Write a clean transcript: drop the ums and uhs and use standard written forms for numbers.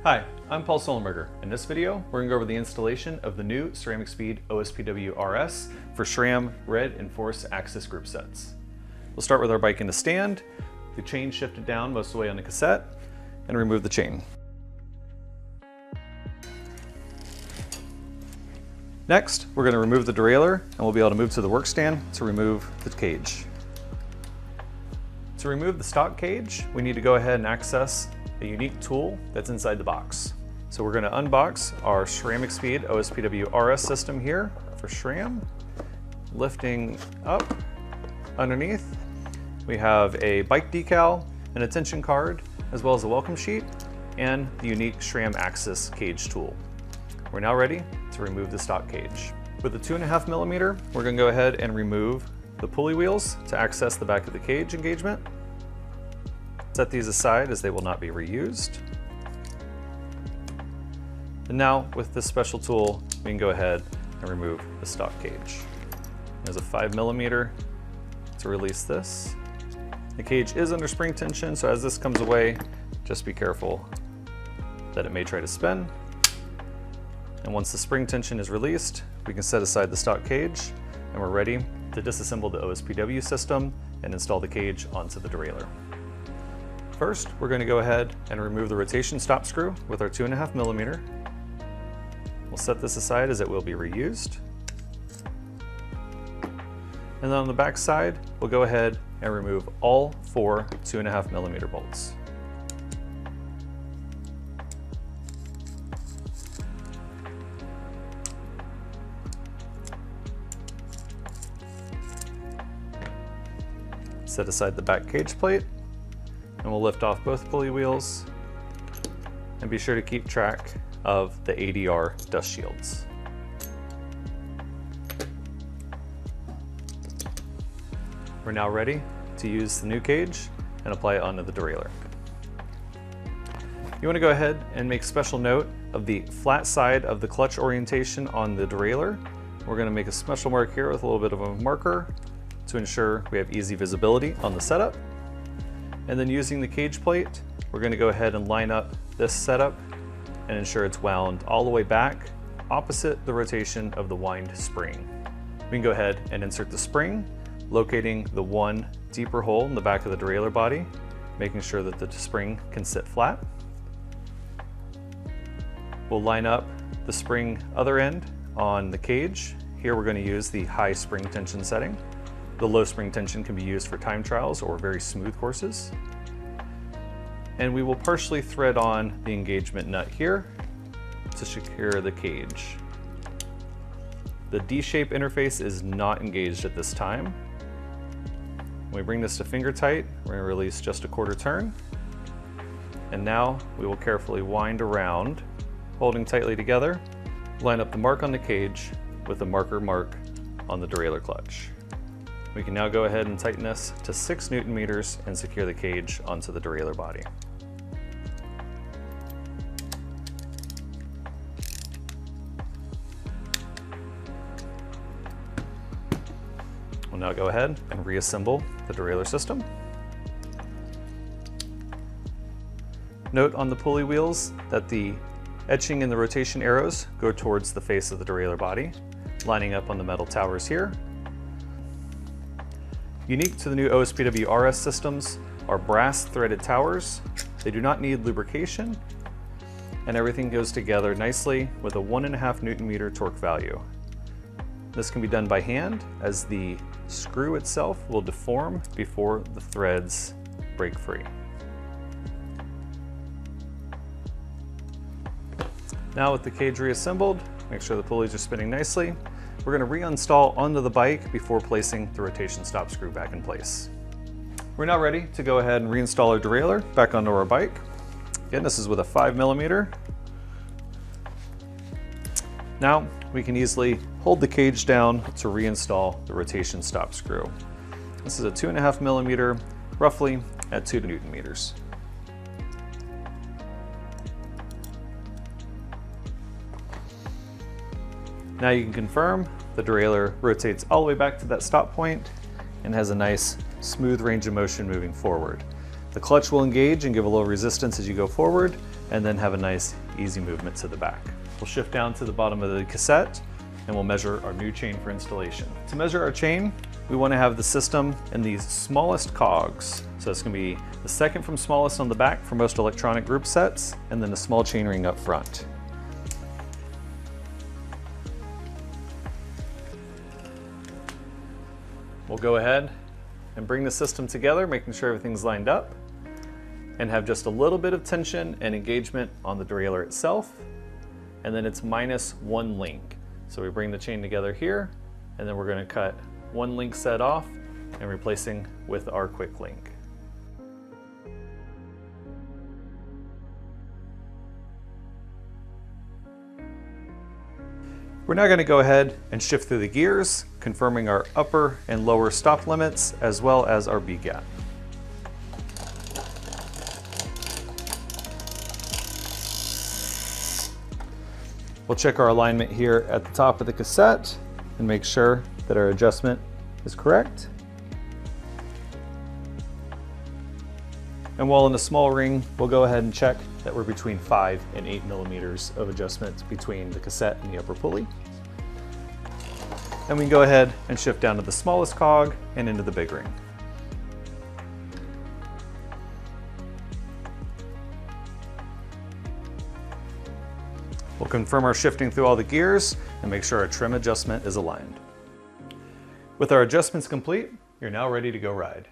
Hi, I'm Paul Sullenberger. In this video, we're going to go over the installation of the new CeramicSpeed OSPW RS for SRAM red and force axis group sets. We'll start with our bike in a stand, the chain shifted down most of the way on the cassette, and remove the chain. Next, we're going to remove the derailleur, and we'll be able to move to the work stand to remove the cage. To remove the stock cage, we need to go ahead and access a unique tool that's inside the box. So we're going to unbox our CeramicSpeed OSPW RS system here for SRAM. Lifting up underneath, we have a bike decal, an attention card, as well as a welcome sheet, and the unique SRAM axis cage tool. We're now ready to remove the stock cage. With the 2.5mm, we're going to go ahead and remove the pulley wheels to access the back of the cage engagement. Set these aside as they will not be reused. And now with this special tool, we can go ahead and remove the stock cage. There's a 5mm to release this. The cage is under spring tension, so as this comes away, just be careful that it may try to spin. And once the spring tension is released, we can set aside the stock cage, and we're ready to disassemble the OSPW system and install the cage onto the derailleur. First, we're going to go ahead and remove the rotation stop screw with our 2.5mm. We'll set this aside as it will be reused. And then on the back side, we'll go ahead and remove all 4 2.5mm bolts. Set aside the back cage plate, and we'll lift off both pulley wheels, and be sure to keep track of the ADR dust shields. We're now ready to use the new cage and apply it onto the derailleur. You want to go ahead and make special note of the flat side of the clutch orientation on the derailleur. We're going to make a special mark here with a little bit of a marker to ensure we have easy visibility on the setup. And then using the cage plate, we're going to go ahead and line up this setup and ensure it's wound all the way back opposite the rotation of the wind spring. We can go ahead and insert the spring, locating the one deeper hole in the back of the derailleur body, making sure that the spring can sit flat. We'll line up the spring other end on the cage. Here we're going to use the high spring tension setting. The low spring tension can be used for time trials or very smooth courses. And we will partially thread on the engagement nut here to secure the cage. The D-shape interface is not engaged at this time. When we bring this to finger tight, we're going to release just a quarter turn. And now we will carefully wind around, holding tightly together, line up the mark on the cage with the marker mark on the derailleur clutch. We can now go ahead and tighten this to 6 Nm and secure the cage onto the derailleur body. We'll now go ahead and reassemble the derailleur system. Note on the pulley wheels that the etching and the rotation arrows go towards the face of the derailleur body, lining up on the metal towers here. Unique to the new OSPW RS systems are brass threaded towers. They do not need lubrication, and everything goes together nicely with a 1.5 Nm torque value. This can be done by hand, as the screw itself will deform before the threads break free. Now with the cage reassembled, make sure the pulleys are spinning nicely. We're going to reinstall onto the bike before placing the rotation stop screw back in place. We're now ready to go ahead and reinstall our derailleur back onto our bike. Again, this is with a 5mm. Now we can easily hold the cage down to reinstall the rotation stop screw. This is a 2.5mm, roughly at 2 Nm. Now you can confirm the derailleur rotates all the way back to that stop point and has a nice smooth range of motion moving forward. The clutch will engage and give a little resistance as you go forward, and then have a nice easy movement to the back. We'll shift down to the bottom of the cassette and we'll measure our new chain for installation. To measure our chain, we want to have the system in the smallest cogs. So it's going to be the second from smallest on the back for most electronic group sets, and then a small chain ring up front. We'll go ahead and bring the system together, making sure everything's lined up, and have just a little bit of tension and engagement on the derailleur itself, and then it's -1 link. So we bring the chain together here, and then we're going to cut 1 link set off and replacing with our quick link. We're now going to go ahead and shift through the gears, confirming our upper and lower stop limits as well as our B gap. We'll check our alignment here at the top of the cassette and make sure that our adjustment is correct. And while in a small ring, we'll go ahead and check that we're between 5 and 8 millimeters of adjustment between the cassette and the upper pulley. And we can go ahead and shift down to the smallest cog and into the big ring. We'll confirm our shifting through all the gears and make sure our trim adjustment is aligned. With our adjustments complete, you're now ready to go ride.